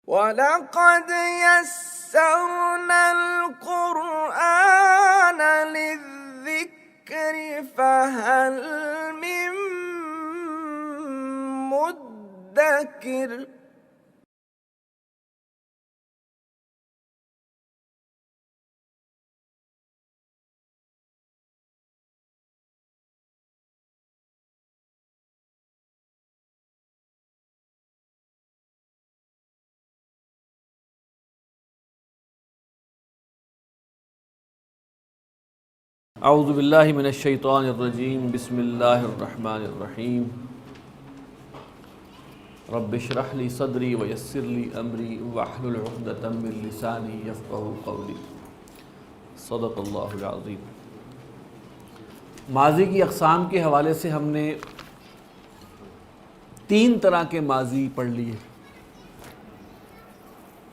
وَلَقَدْ يَسَّرْنَا الْقُرْآنَ لِلذِّكْرِ فَهَلْ مِن مُّدَّكِرٍ اعوذ باللہ من الشیطان الرجیم بسم اللہ الرحمن الرحیم رب اشرح لی صدری ویسر لی امری واحلل عقدۃ من لسانی یفقہوا قولی صدق اللہ العظیم۔ ماضی کی اقسام کے حوالے سے ہم نے 3 طرح کے ماضی پڑھ لیے۔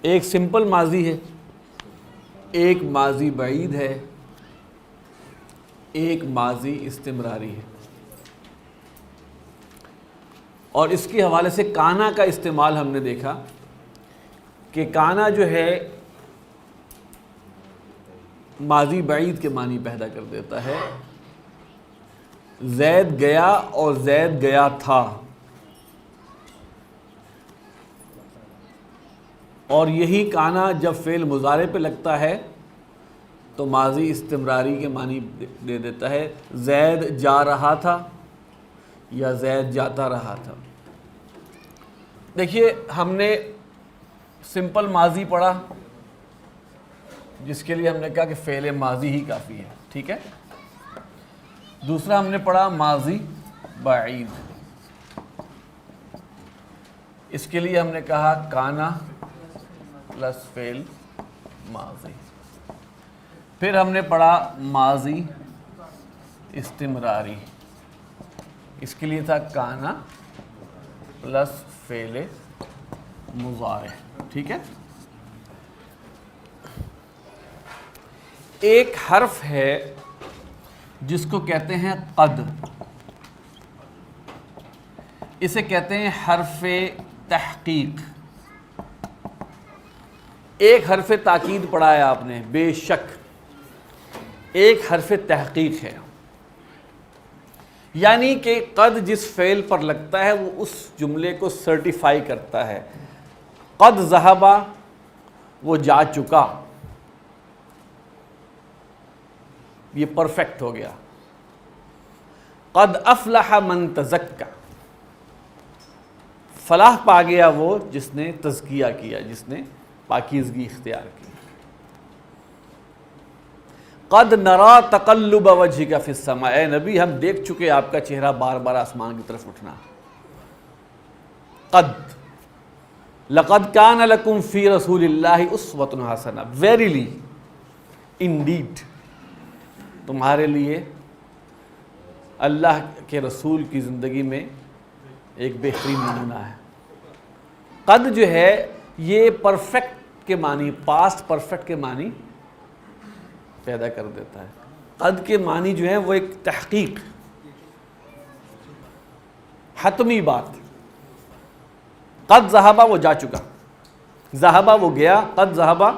ایک سمپل ماضی ہے، ایک ماضی بعید ہے، ایک ماضی استمراری ہے، اور اس کے حوالے سے کانا کا استعمال ہم نے دیکھا کہ کانا جو ہے ماضی بعید کے معنی پیدا کر دیتا ہے۔ زید گیا اور زید گیا تھا، اور یہی کانا جب فعل مضارع پہ لگتا ہے تو ماضی استمراری کے معنی دے دیتا ہے۔ زید جا رہا تھا یا زید جاتا رہا تھا۔ دیکھیے، ہم نے سمپل ماضی پڑھا جس کے لیے ہم نے کہا کہ فعل ماضی ہی کافی ہے، ٹھیک ہے۔ دوسرا ہم نے پڑھا ماضی بعید، اس کے لیے ہم نے کہا کانا پلس فعل ماضی۔ پھر ہم نے پڑھا ماضی استمراری، اس کے لیے تھا کانا پلس فعل مضارع، ٹھیک ہے۔ ایک حرف ہے جس کو کہتے ہیں قد، اسے کہتے ہیں حرف تحقیق۔ ایک حرف تاکید پڑھا ہے آپ نے، بے شک ایک حرف تحقیق ہے، یعنی کہ قد جس فعل پر لگتا ہے وہ اس جملے کو سرٹیفائی کرتا ہے۔ قد ذہب، وہ جا چکا، یہ پرفیکٹ ہو گیا۔ قد افلح من تزکا، فلاح پا گیا وہ جس نے تزکیہ کیا، جس نے پاکیزگی اختیار کی۔ قد نرا تقلب وجهک فی السماء، اے نبی ہم دیکھ چکے آپ کا چہرہ بار بار آسمان کی طرف اٹھنا۔ قد لقد کان لکم فی رسول اللہ اسوۃ حسنہ، ویریلی انڈیڈ تمہارے لیے اللہ کے رسول کی زندگی میں ایک بہترین نمونہ ہے۔ قد جو ہے یہ پرفیکٹ کے معنی، پاسٹ پرفیکٹ کے معنی پیدا کر دیتا ہے۔ قد کے معنی جو ہے وہ ایک تحقیق، حتمی بات۔ قد ذہبہ، وہ جا چکا، ذہبہ وہ گیا، قد ذہبہ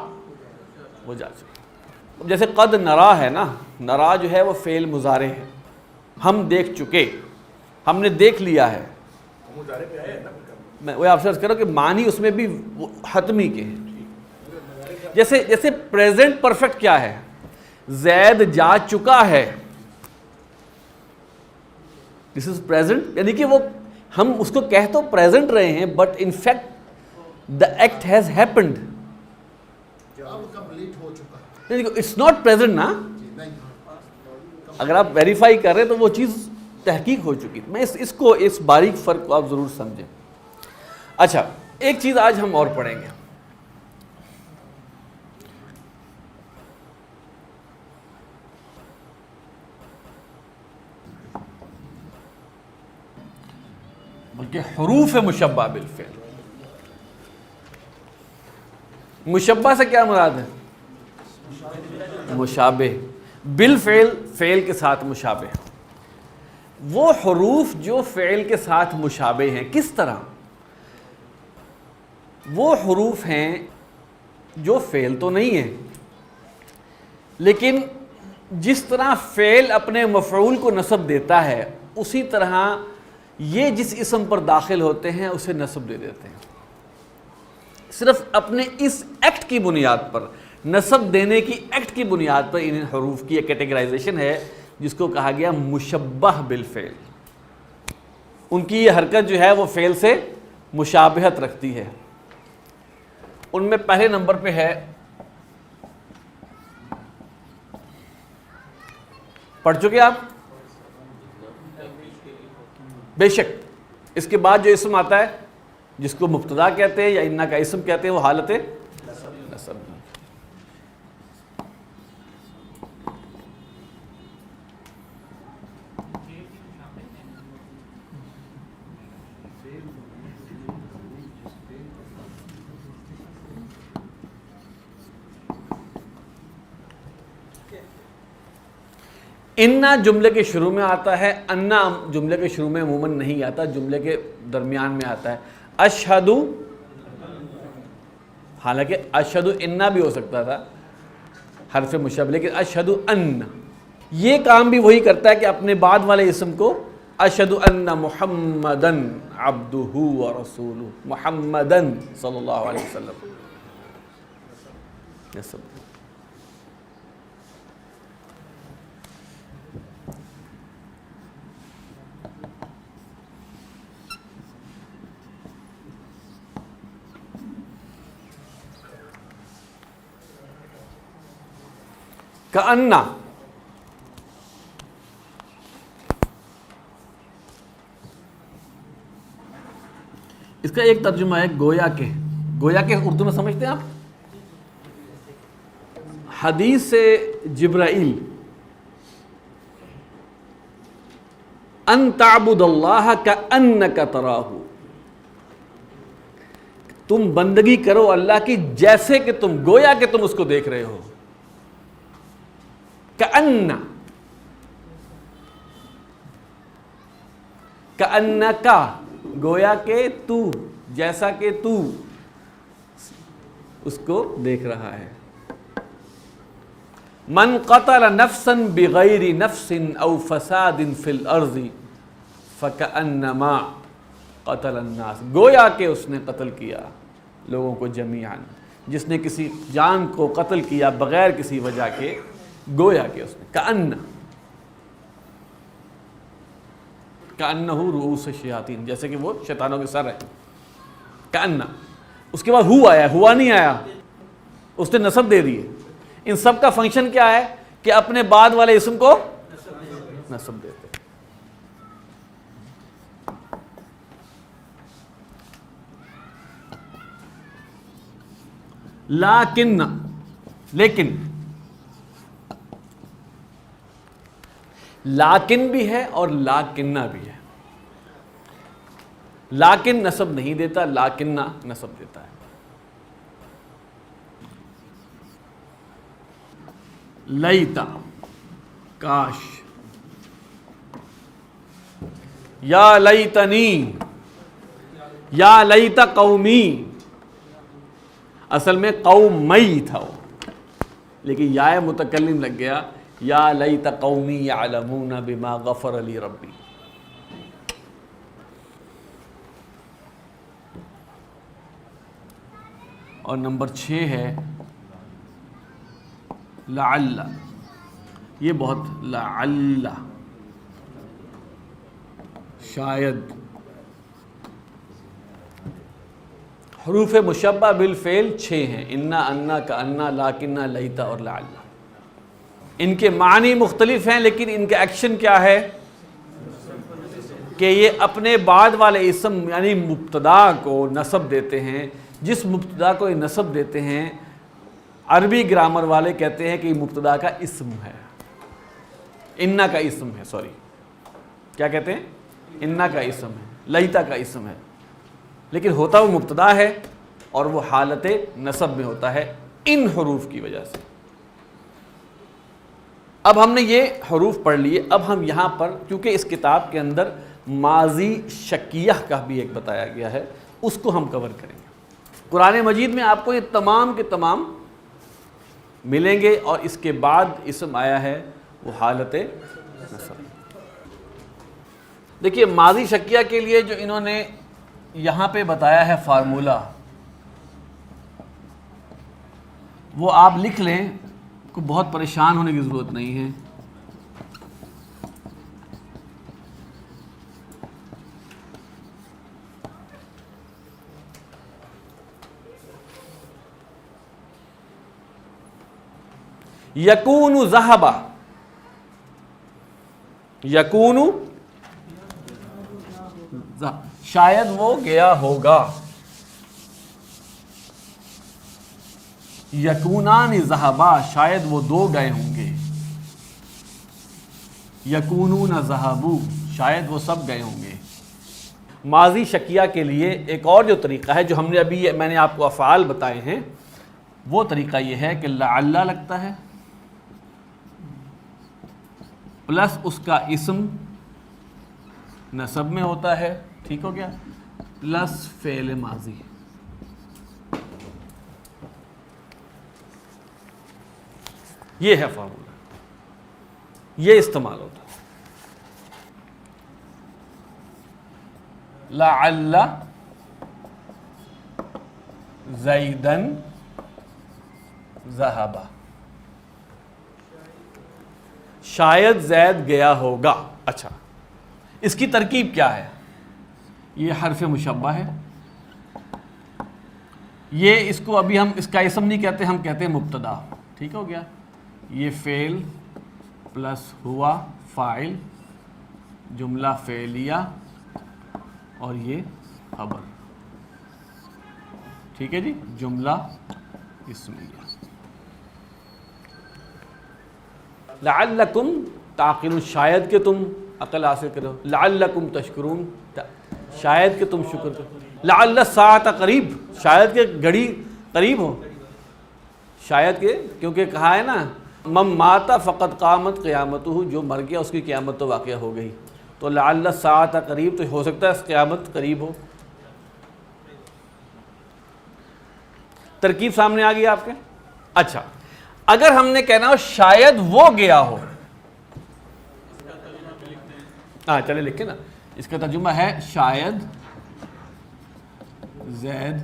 وہ جا چکا۔ جیسے قد نرا ہے نا، نرا جو ہے وہ فعل مضارع ہے، ہم دیکھ چکے، ہم نے دیکھ لیا ہے۔ میں وہ آپ سے عرض کروں کہ معنی اس میں بھی حتمی کے ہیں۔ جیسے پریزنٹ پرفیکٹ کیا ہے؟ زید جا چکا ہے، دس از پریزنٹ، یعنی کہ وہ ہم اس کو کہہ تو پریزنٹ رہے ہیں but in fact the act has happened, it's not present نا۔ اگر آپ ویریفائی کر رہے ہیں تو وہ چیز تحقیق ہو چکی۔ میں اس باریک فرق کو آپ ضرور سمجھیں۔ اچھا، ایک چیز آج ہم اور پڑھیں گے، بلکہ حروف مشبہ بالفعل۔ مشبہ سے کیا مراد ہے؟ مشابہ، بالفعل، فعل کے ساتھ مشابہ۔ وہ حروف جو فعل کے ساتھ مشابہ ہیں، کس طرح؟ وہ حروف ہیں جو فعل تو نہیں ہیں، لیکن جس طرح فعل اپنے مفعول کو نصب دیتا ہے اسی طرح یہ جس اسم پر داخل ہوتے ہیں اسے نصب دے دیتے ہیں۔ صرف اپنے اس ایکٹ کی بنیاد پر، نصب دینے کی ایکٹ کی بنیاد پر ان حروف کی ایک کیٹیگرائزیشن ہے جس کو کہا گیا مشبہ بالفعل۔ ان کی یہ حرکت جو ہے وہ فعل سے مشابہت رکھتی ہے۔ ان میں پہلے نمبر پہ ہے، پڑھ چکے آپ؟ بے شک اس کے بعد جو اسم آتا ہے جس کو مبتدا کہتے ہیں یا انا کا اسم کہتے ہیں وہ حالت نصب۔ انا جملے کے شروع میں آتا ہے، انا جملے کے شروع میں عموماً نہیں آتا، جملے کے درمیان میں آتا ہے۔ اشہدو، حالانکہ اشہدو انا بھی ہو سکتا تھا حرف مشبہ، لیکن اشہدو ان یہ کام بھی وہی کرتا ہے کہ اپنے بعد والے اسم کو اشہدو ان محمدن عبدہ ورسولہ، محمدن صلی اللہ علیہ وسلم نصب۔ کأنہ، اس کا ایک ترجمہ ہے گویا کہ۔ گویا کہ اردو میں سمجھتے ہیں آپ؟ حدیث سے جبرائیل، ان تعبد اللہ کأنک تراہ، تم بندگی کرو اللہ کی جیسے کہ تم، گویا کہ تم اس کو دیکھ رہے ہو۔ کأن، کأنکا گویا کہ تو، جیسا کہ تو اس کو دیکھ رہا ہے۔ من قتل نفسا بغیر نفس او فساد فی الارض فکأنما قتل الناس، گویا کہ اس نے قتل کیا لوگوں کو جمیعاً، جس نے کسی جان کو قتل کیا بغیر کسی وجہ کے، گویا کہ اس نے، کأنہ رؤوس الشیاطین، جیسے کہ وہ شیطانوں کے سر ہے، کأنہ۔ اس کے بعد ہو آیا، ہوا نہیں آیا، اس نے نصب دے دیے۔ ان سب کا فنکشن کیا ہے کہ اپنے بعد والے اسم کو نصب دیتے۔ لیکن، لیکن، لیکن بھی ہے اور لاکنہ بھی ہے۔ لیکن نصب نہیں دیتا، لاکنہ نصب دیتا ہے۔ لیتا، کاش، یا لیتنی، یا لیت قومی، اصل میں قومی تھا وہ، لیکن یا متکلم لگ گیا، یا لیت قومی یعلمون بما غفر لی ربی۔ اور نمبر 6 ہے لعل، یہ بہت، لعل شاید۔ حروف مشبہ بالفعل 6 ہیں، انا، انا، کأنا، لاکنہ، لیتا اور لعل۔ ان کے معنی مختلف ہیں لیکن ان کا ایکشن کیا ہے کہ یہ اپنے بعد والے اسم یعنی مبتدا کو نصب دیتے ہیں۔ جس مبتدا کو یہ نصب دیتے ہیں عربی گرامر والے کہتے ہیں کہ یہ مبتدا کا اسم ہے، انا کا اسم ہے، سوری کیا کہتے ہیں؟ انا کا اسم ہے، لیتا کا اسم ہے، لیکن ہوتا وہ مبتدا ہے اور وہ حالت نصب میں ہوتا ہے ان حروف کی وجہ سے۔ اب ہم نے یہ حروف پڑھ لیے، اب ہم یہاں پر کیونکہ اس کتاب کے اندر ماضی شکیہ کا بھی ایک بتایا گیا ہے، اس کو ہم کور کریں گے۔ قرآن مجید میں آپ کو یہ تمام کے تمام ملیں گے، اور اس کے بعد اسم آیا ہے وہ حالت نصب۔ دیکھیے ماضی شکیہ کے لیے جو انہوں نے یہاں پہ بتایا ہے فارمولہ، وہ آپ لکھ لیں، کو بہت پریشان ہونے کی ضرورت نہیں ہے۔ یکون ذہبا، یکون شاید وہ گیا ہوگا، یکونان ذہبا شاید وہ دو گئے ہوں گے، یکونون ذہبوا شاید وہ سب گئے ہوں گے۔ ماضی شکیہ کے لیے ایک اور جو طریقہ ہے، جو ہم نے ابھی میں نے آپ کو افعال بتائے ہیں، وہ طریقہ یہ ہے کہ لعل لگتا ہے پلس اس کا اسم نصب میں ہوتا ہے، ٹھیک ہو گیا، پلس فعل ماضی۔ یہ ہے فارمولہ، یہ استعمال ہوتا ہے۔ لعل زیدن ذہبا، شاید زید گیا ہوگا۔ اچھا، اس کی ترکیب کیا ہے؟ یہ حرف مشبہ ہے، یہ اس کو ابھی ہم اس کا اسم نہیں کہتے، ہم کہتے ہیں مبتدا، ٹھیک ہو گیا۔ یہ فعل پلس ہوا فاعل، جملہ فعلیہ، اور یہ خبر، ٹھیک ہے جی، جملہ اسمیہ۔ لعلکم تعقلون، شاید کہ تم عقل حاصل کرو، لعلکم تشکرون، شاید کہ تم شکر کرو، لعل الساعۃ قریب، شاید کہ گھڑی قریب ہو، شاید کہ، کیونکہ کہا ہے نا من مات فقد قامت قیامتہ، جو مر گیا اس کی قیامت تو واقعہ ہو گئی، تو لعل الساعۃ قریب، تو ہو سکتا ہے قیامت قریب ہو۔ ترکیب سامنے آ گئی آپ کے؟ اچھا، اگر ہم نے کہنا ہو شاید وہ گیا ہو، ہاں چلے لکھیں نا، اس کا ترجمہ ہے شاید زید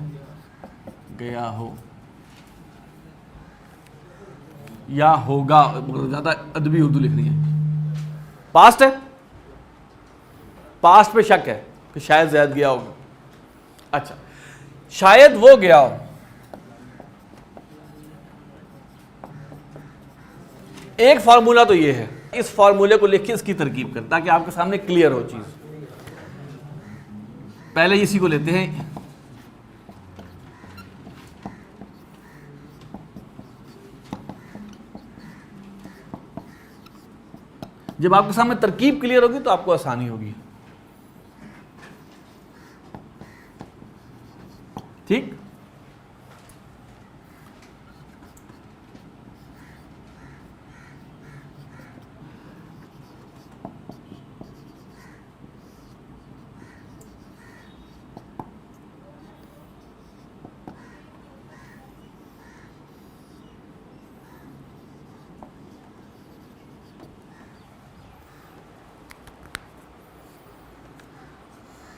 گیا ہو یا ہوگا، زیادہ ادبی اردو لکھنی ہے۔ پاسٹ ہے، پاسٹ پہ شک ہے کہ شاید زید گیا ہوگا۔ اچھا، شاید وہ گیا ہو، ایک فارمولہ تو یہ ہے، اس فارمولے کو لکھ کے اس کی ترکیب کر، تاکہ آپ کے سامنے کلیئر ہو چیز۔ پہلے اسی کو لیتے ہیں، جب آپ کے سامنے ترکیب کلیئر ہوگی تو آپ کو آسانی ہوگی، ٹھیک۔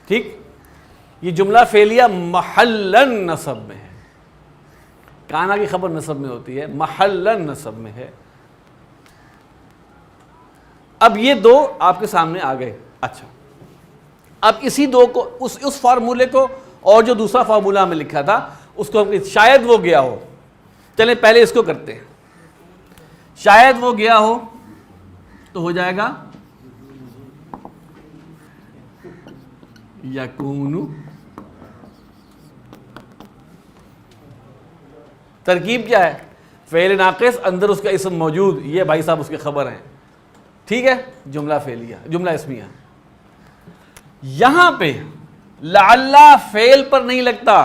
ٹھیک، یہ جملہ فعلیہ محلن نصب میں ہے، کانا کی خبر نصب میں ہوتی ہے، محلن نصب میں ہے۔ اب یہ دو آپ کے سامنے آ گئے۔ اچھا، اب اسی دو کو اس فارمولے کو، اور جو دوسرا فارمولہ ہمیں لکھا تھا اس کو شاید وہ گیا ہو، چلیں پہلے اس کو کرتے ہیں۔ شاید وہ گیا ہو تو ہو جائے گا یکون، ترکیب کیا ہے؟ فعل ناقص، اندر اس کا اسم موجود، یہ بھائی صاحب اس کے خبر ہیں، ٹھیک ہے، جملہ فعلیہ، جملہ اسمیہ۔ یہاں پہ لعل فعل پر نہیں لگتا،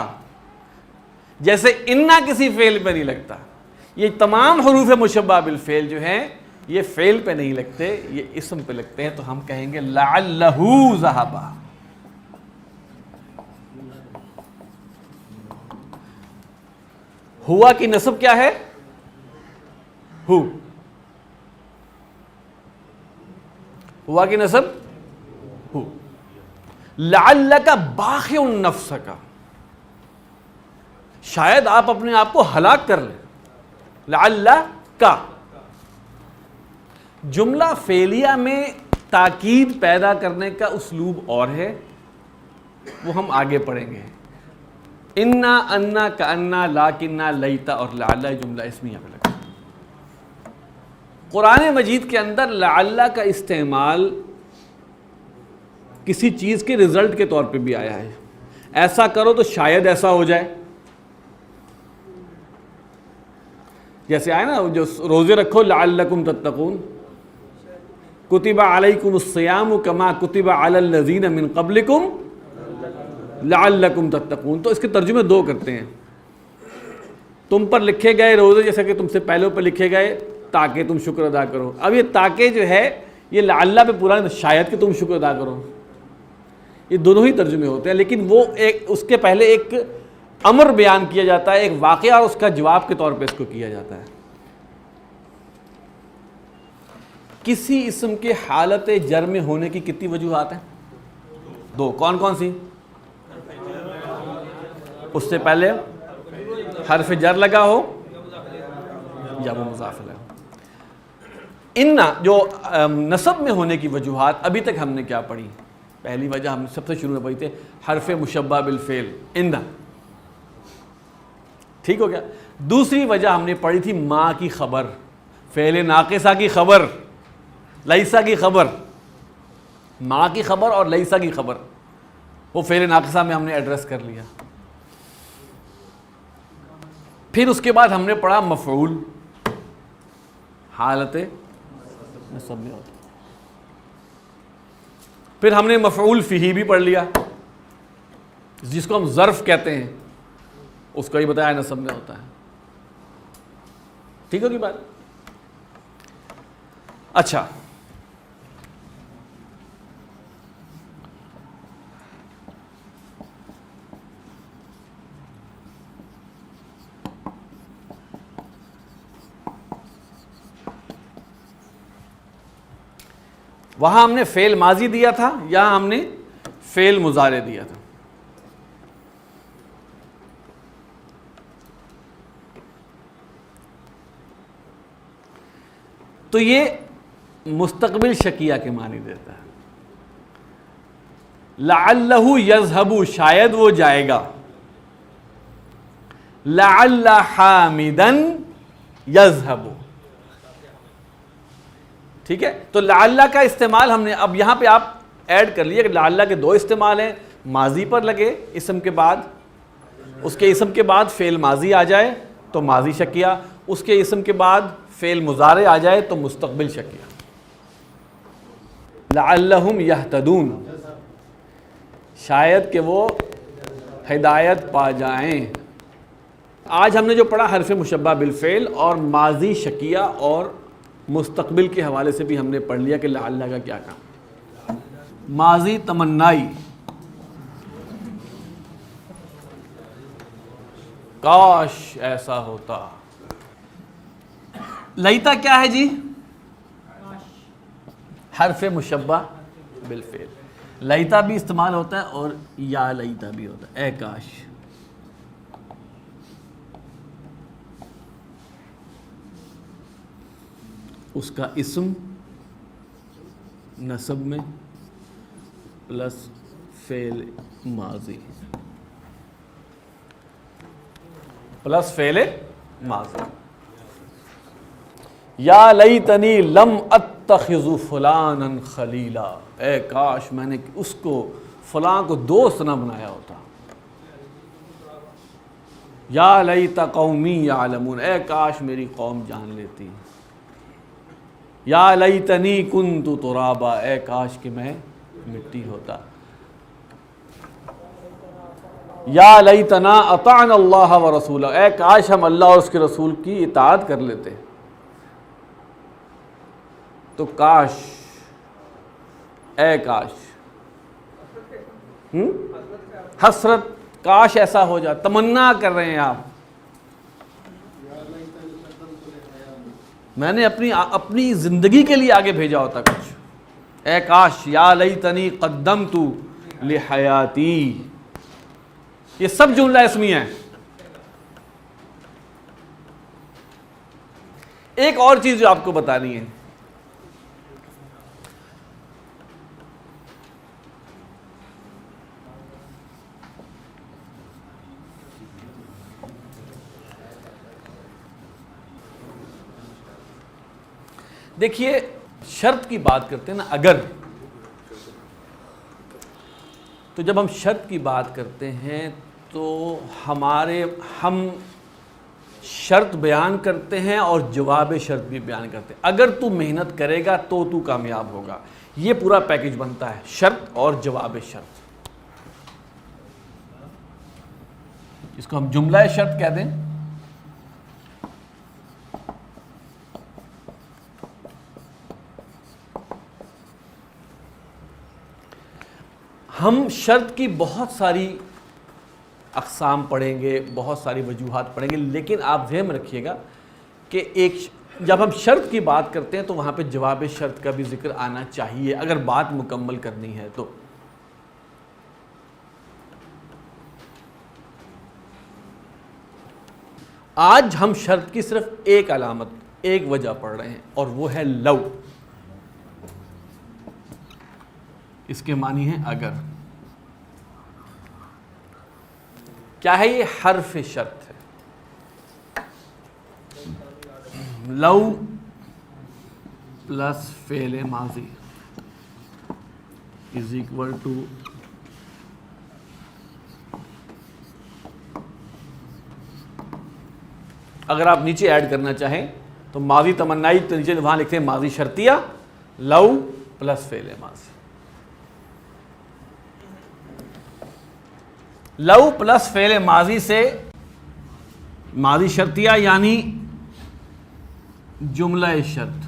جیسے انا کسی فعل پہ نہیں لگتا۔ یہ تمام حروف مشبہ بالفعل جو ہیں یہ فعل پہ نہیں لگتے، یہ اسم پہ لگتے ہیں، تو ہم کہیں گے لعلہ ذہبا، ہوا کی نسب کیا ہے؟ ہو. ہوا کی نسب ہو. لعلک باخع نفسک، شاید آپ اپنے آپ کو ہلاک کر لیں. لعلک، جملہ فعلیہ میں تاکید پیدا کرنے کا اسلوب اور ہے، وہ ہم آگے پڑھیں گے. انا، انا، کانا، لاکنہ، لیتا اور لعل جملہ اسمیہ پہ لگا. قرآن مجید کے اندر لعل کا استعمال کسی چیز کے رزلٹ کے طور پہ بھی آیا ہے. ایسا کرو تو شاید ایسا ہو جائے. جیسے آئے نا جو روزے رکھو لعلکم تتقون، کتب علیکم الصیام کما کتب علی الذین من قبلکم لعلکم تتقون. تو اس کے ترجمے دو کرتے ہیں. تم پر لکھے گئے روزے جیسا کہ تم سے پہلے پر لکھے گئے تاکہ تم شکر ادا کرو. اب یہ تاکہ جو ہے یہ لعل پہ پورا شاید کہ تم شکر ادا کرو. یہ دونوں ہی ترجمے ہوتے ہیں، لیکن وہ ایک اس کے پہلے ایک امر بیان کیا جاتا ہے، ایک واقعہ اور اس کا جواب کے طور پہ اس کو کیا جاتا ہے. کسی اسم کے حالت جر میں ہونے کی کتنی وجوہات ہیں؟ دو. کون کون سی؟ اس سے پہلے حرف جر لگا ہو یا وہ مضاف لگا. ان جو نسب میں ہونے کی وجوہات ابھی تک ہم نے کیا پڑھی؟ پہلی وجہ ہم سب سے شروع میں پڑھی تھے حرف مشبہ بالفعل ان. ٹھیک ہو گیا. دوسری وجہ ہم نے پڑھی تھی ما کی خبر، فعل ناقصہ کی خبر، لیسا کی خبر. ما کی خبر اور لیسا کی خبر وہ فعل ناقصہ میں ہم نے ایڈریس کر لیا. پھر اس کے بعد ہم نے پڑھا مفعول، حالت نسب میں ہوتا. پھر ہم نے مفعول فیہ بھی پڑھ لیا، جس کو ہم ظرف کہتے ہیں، اس کو ہی بتایا نسب میں ہوتا ہے. ٹھیک ہوگی بات؟ اچھا، وہاں ہم نے فعل ماضی دیا تھا، یہاں ہم نے فعل مضارع دیا تھا. تو یہ مستقبل شکیہ کے معنی دیتا ہے. لعلہ یذہب، شاید وہ جائے گا. لعل حامدا یذہب. ٹھیک ہے. تو لعل کا استعمال ہم نے اب یہاں پہ آپ ایڈ کر لیے کہ لعل کے دو استعمال ہیں. ماضی پر لگے اسم کے بعد، اس کے اسم کے بعد فعل ماضی آ جائے تو ماضی شکیہ، اس کے اسم کے بعد فعل مضارع آ جائے تو مستقبل شکیہ. لعلہم یہتدون، شاید کہ وہ ہدایت پا جائیں. آج ہم نے جو پڑھا حرف مشبہ بالفعل اور ماضی شکیہ اور مستقبل کے حوالے سے بھی ہم نے پڑھ لیا کہ لعل کا کیا کام. ماضی تمنائی، کاش ایسا ہوتا. لیتا کیا ہے جی؟ حرف مشبہ بالفعل. لیتا بھی استعمال ہوتا ہے اور یا لیتا بھی ہوتا ہے، اے کاش. اس کا اسم نسب میں پلس فعل ماضی پلس فعل ماضی. یا لیتنی لم اتخذ فلانا خلیلا، اے کاش میں نے اس کو فلاں کو دوست نہ بنایا ہوتا. یا لیت قومی یعلمون، اے کاش میری قوم جان لیتی. یا لیتنی کنت ترابا، اے کاش کہ میں مٹی ہوتا. یا لیتنا اطعنا اللہ ورسولہ، اے کاش ہم اللہ اور اس کے رسول کی اطاعت کر لیتے. تو کاش، اے کاش، حسرت، کاش ایسا ہو جائے، تمنا کر رہے ہیں آپ. میں نے اپنی زندگی کے لیے آگے بھیجا ہوتا کچھ. اے کاش، یا لیتنی قدمت لحیاتی. یہ سب جملہ اسمی ہیں. ایک اور چیز جو آپ کو بتانی ہے، دیکھیے شرط کی بات کرتے ہیں نا، اگر، تو جب ہم شرط کی بات کرتے ہیں تو ہم شرط بیان کرتے ہیں اور جواب شرط بھی بیان کرتے ہیں. اگر تو محنت کرے گا تو کامیاب ہوگا، یہ پورا پیکج بنتا ہے، شرط اور جواب شرط. اس کو ہم جملہ شرط کہتے ہیں. ہم شرط کی بہت ساری اقسام پڑھیں گے، بہت ساری وجوہات پڑھیں گے، لیکن آپ ذہن میں رکھیے گا کہ جب ہم شرط کی بات کرتے ہیں تو وہاں پہ جواب شرط کا بھی ذکر آنا چاہیے اگر بات مکمل کرنی ہے تو. آج ہم شرط کی صرف ایک علامت، ایک وجہ پڑھ رہے ہیں اور وہ ہے لو. اس کے معنی ہے اگر. کیا ہے یہ؟ حرف شرط ہے. لو پلس فعل ماضی از اکول ٹو اگر آپ نیچے ایڈ کرنا چاہیں تو ماضی تمنائی تو نیچے وہاں لکھتے ہیں ماضی شرطیہ، لو پلس فعل ماضی. لو پلس فعل ماضی سے ماضی شرطیہ یعنی جملہ شرط،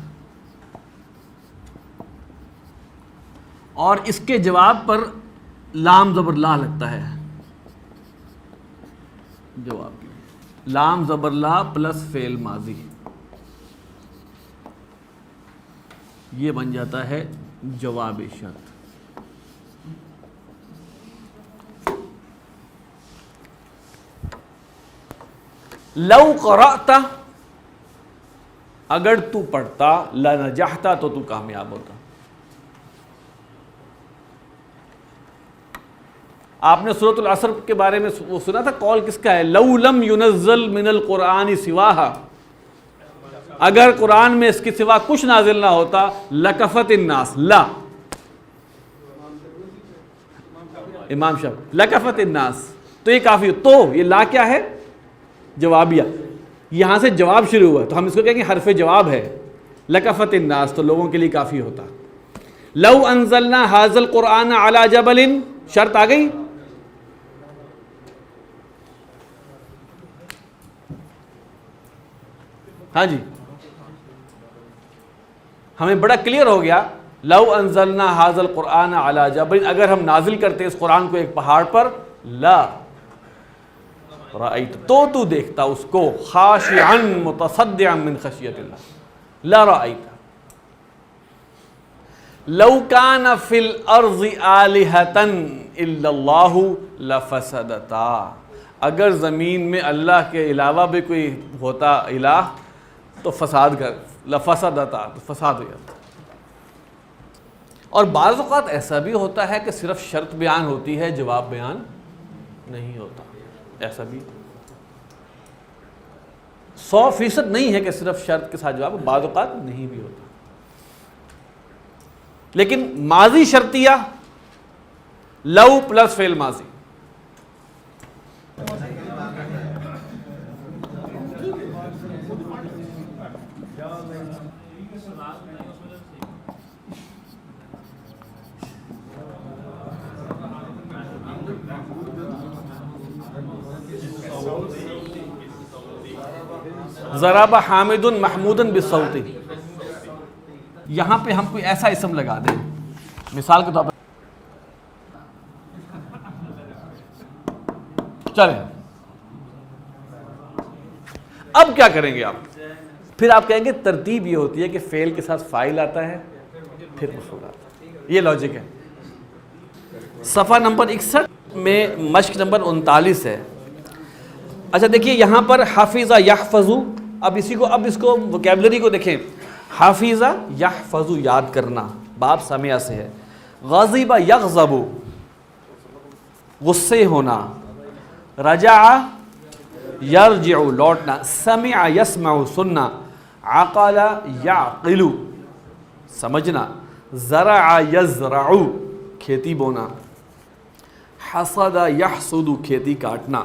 اور اس کے جواب پر لام زبر لا لگتا ہے. جواب کے لیے لام زبر لا پلس فعل ماضی، یہ بن جاتا ہے جواب شرط. لو قرأت، اگر تو پڑھتا، لنجحت تو کامیاب ہوتا. آپ نے سورۃ العصر کے بارے میں وہ سنا تھا، قول کس کا ہے؟ لو لم ينزل من القرآن سواها، اگر قرآن میں اس کے سوا کچھ نازل نہ ہوتا، لکفت الناس، لا امام شاہ لکفت الناس، تو یہ کافی. تو یہ لا کیا ہے؟ جوابیہ. یہاں سے جواب شروع ہوا تو ہم اس کو کہیں گے حرف جواب ہے. لکفت الناس تو لوگوں کے لیے کافی ہوتا. لو انزلنا ھذا القرآن علی جبل، شرط آ گئی. ہاں جی، ہمیں بڑا کلیئر ہو گیا. لو انزلنا ھذا القرآن علی جبل، اگر ہم نازل کرتے اس قرآن کو ایک پہاڑ پر، لا رأیت تو دیکھتا اس کو، خاشعا متصدعا من خشیت اللہ، لا رأیت. لو کان فی الارض آلہۃ الا اللہ لفسدتا، اگر زمین میں اللہ کے علاوہ بھی کوئی ہوتا الہ تو فساد کر، لفسدتا تو فساد ہو جاتا. اور بعض اوقات ایسا بھی ہوتا ہے کہ صرف شرط بیان ہوتی ہے، جواب بیان نہیں ہوتا. ایسا بھی 100% نہیں ہے کہ صرف شرط کے ساتھ جواب، بعض اوقات نہیں بھی ہوتا. لیکن ماضی شرطیہ لو پلس فعل ماضی، ضرب حامد محمود بالصوت، یہاں پہ ہم کوئی ایسا اسم لگا دیں، مثال کے طور پر چلیں. اب کیا کریں گے آپ؟ پھر آپ کہیں گے ترتیب یہ ہوتی ہے کہ فعل کے ساتھ فاعل آتا ہے پھر مفعول آتا ہے، یہ لاجک ہے۔ صفحہ نمبر 61 میں مشق نمبر 39 ہے۔ اچھا دیکھیے یہاں پر حافظ یحفظ، اب اس کو وکیبلری کو دیکھیں، حافظ یحفظ یاد کرنا، باب سمع سے ہے۔ غضب یغضب غصے ہونا، رجع یرجع لوٹنا، سمع یسمع سننا، عقل یعقل سمجھنا، زرع یزرع کھیتی بونا، حصد یحصد کھیتی کاٹنا،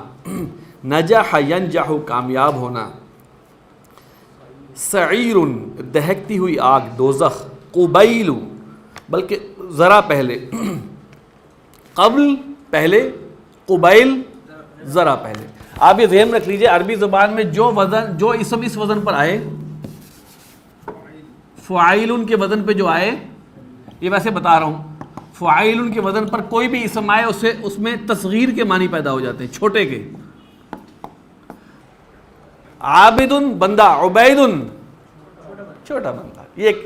نجح ینجح کامیاب ہونا، سعیر دہکتی ہوئی آگ دوزخ، قبیل بلکہ ذرا پہلے، قبل پہلے، قبیل ذرا پہلے۔ آپ یہ ذہن رکھ لیجئے عربی زبان میں جو اسم اس وزن پر آئے، فعیل کے وزن پہ جو آئے، یہ ویسے بتا رہا ہوں، فعیل کے وزن پر کوئی بھی اسم آئے اس میں تصغیر کے معنی پیدا ہو جاتے ہیں، چھوٹے کے۔ عابد بندہ، عبید چھوٹا بندہ، یہ ایک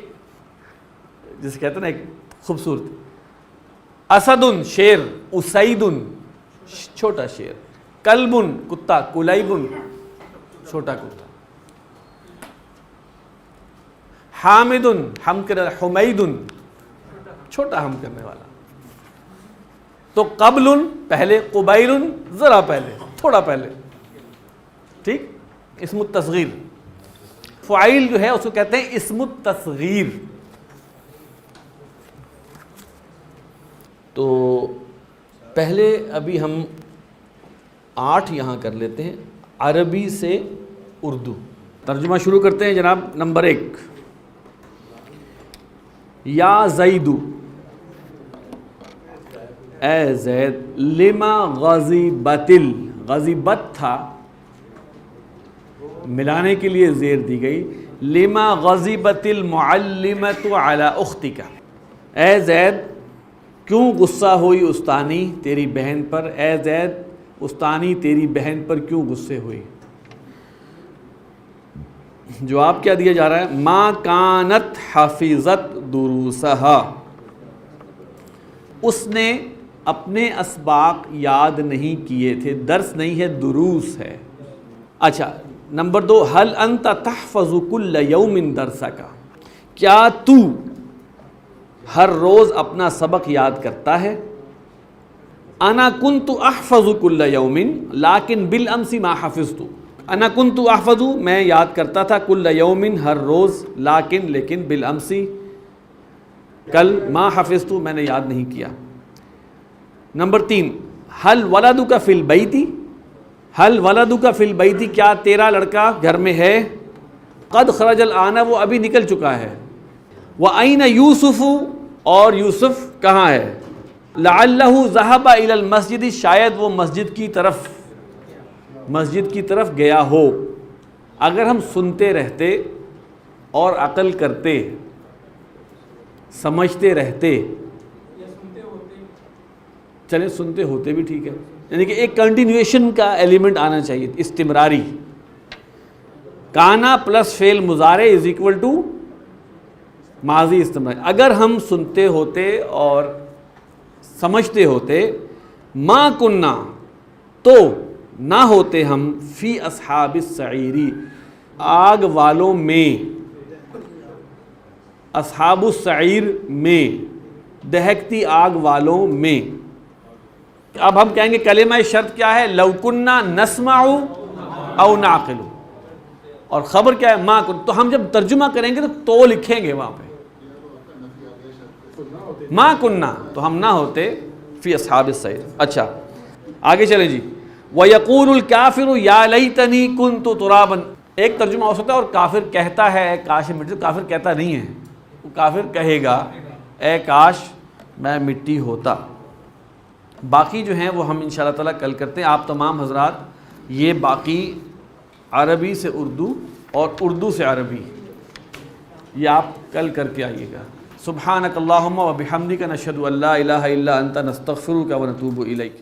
جسے کہتے ہیں نا ایک خوبصورت۔ اسد شیر، اسید چھوٹا شیر، کلب کتا، کلیب چھوٹا کتا، حامد حمد کرنے والا، حمید چھوٹا حمد کرنے والا۔ تو قبل پہلے، قبیل ذرا پہلے، تھوڑا پہلے، ٹھیک، اسم التصغیر۔ فعیل جو ہے اس کو کہتے ہیں اسم التصغیر۔ تو پہلے ابھی ہم 8 یہاں کر لیتے ہیں، عربی سے اردو ترجمہ شروع کرتے ہیں جناب۔ نمبر 1، یا زیدو اے زید، لما غضبتل، غضبت تھا ملانے کے لیے زیر دی گئی، لما غضبت المعلمۃ علی اختک، اے زید کیوں غصہ ہوئی استانی تیری بہن پر، اے زید استانی تیری بہن پر کیوں غصے ہوئی۔ جواب کیا دیا جا رہا ہے، ما کانت حفظت دروسہا، اس نے اپنے اسباق یاد نہیں کیے تھے، درس نہیں ہے دروس ہے۔ اچھا نمبر 2، هل انت تحفظ کل یوم درسک، کیا تو ہر روز اپنا سبق یاد کرتا ہے۔ انا کنت احفظ کل یوم لیکن بالامس ما حفظت، انا کنت احفظ میں یاد کرتا تھا، کل یوم ہر روز، لیکن بالامس کل، ما حفظت میں نے یاد نہیں کیا۔ نمبر 3، هل ولدک فی البیت، هل ولدک فی البیت، کیا تیرا لڑکا گھر میں ہے۔ قد خرج الآن، وہ ابھی نکل چکا ہے۔ وَأَيْنَ یوسف، اور یوسف کہاں ہے۔ لَعَلَّهُ ذَهَبَ إِلَى الْمَسْجِدِ، شاید وہ مسجد کی طرف گیا ہو۔ اگر ہم سنتے رہتے اور عقل کرتے، سمجھتے رہتے، چلیں سنتے ہوتے بھی ٹھیک ہے، یعنی کہ ایک کنٹینیویشن کا ایلیمنٹ آنا چاہیے، استمراری۔ کانا پلس فعل مضارع از اکول ٹو ماضی استمراری۔ اگر ہم سنتے ہوتے اور سمجھتے ہوتے، ما کننا تو نہ ہوتے ہم، فی اصحاب السعیری آگ والوں میں، اصحاب السعیر میں، دہکتی آگ والوں میں۔ اب ہم کہیں گے کلمہ شرط کیا ہے، لو کننا نسمع او نعقل، اور خبر کیا ہے، ما کن۔ تو ہم جب ترجمہ کریں گے تو لکھیں گے وہاں پہ، ما کننا تو ہم نہ ہوتے فی اصحاب السعیر۔ اچھا آگے چلیں جی۔ وَيَقُولُ الْكَافِرُ يَا لَيْتَنِي كُنْتُ تُرَابًا، ایک ترجمہ ہو سکتا ہے اور کافر کہتا ہے کاش مٹی، کافر کہتا نہیں ہے، وہ کافر کہے گا اے کاش میں مٹی ہوتا۔ باقی جو ہیں وہ ہم انشاءاللہ تعالیٰ کل کرتے ہیں۔ آپ تمام حضرات یہ باقی عربی سے اردو اور اردو سے عربی یہ آپ کل کر کے آئیے گا۔ سبحانک اللہم و بحمدک، نشہد ان لا الہ الا انت، نستغفرک و نتوب الیک۔